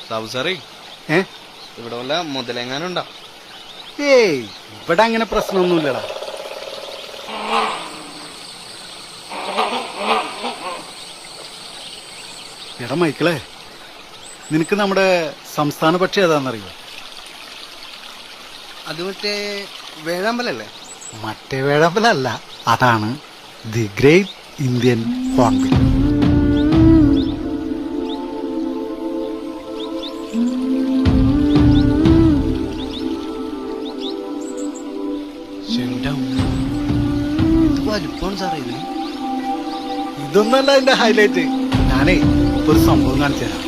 സാബു സാറേ, ഇവിടെ വല്ല മുതലെങ്ങാനുണ്ടോ? ഏയ്, ഇവിടെ അങ്ങനെ പ്രശ്നമൊന്നുമില്ലടാ. എടാ മൈക്കിളെ, നിനക്ക് നമ്മുടെ സംസ്ഥാന പക്ഷി ഏതാണെന്നറിയോ? അത് മറ്റേ വേഴാമ്പലല്ലേ? മറ്റേ വേഴാമ്പലല്ല, അതാണ് ദി ഗ്രേറ്റ് ഇന്ത്യൻ ഹോൺബിൽ. വലിപ്പമാണ് സാറേ ഇത്. ഇതൊന്നല്ല അതിന്റെ ഹൈലൈറ്റ്. ഞാനേ ഒരു സംഭവം കാണിച്ചു തരാം.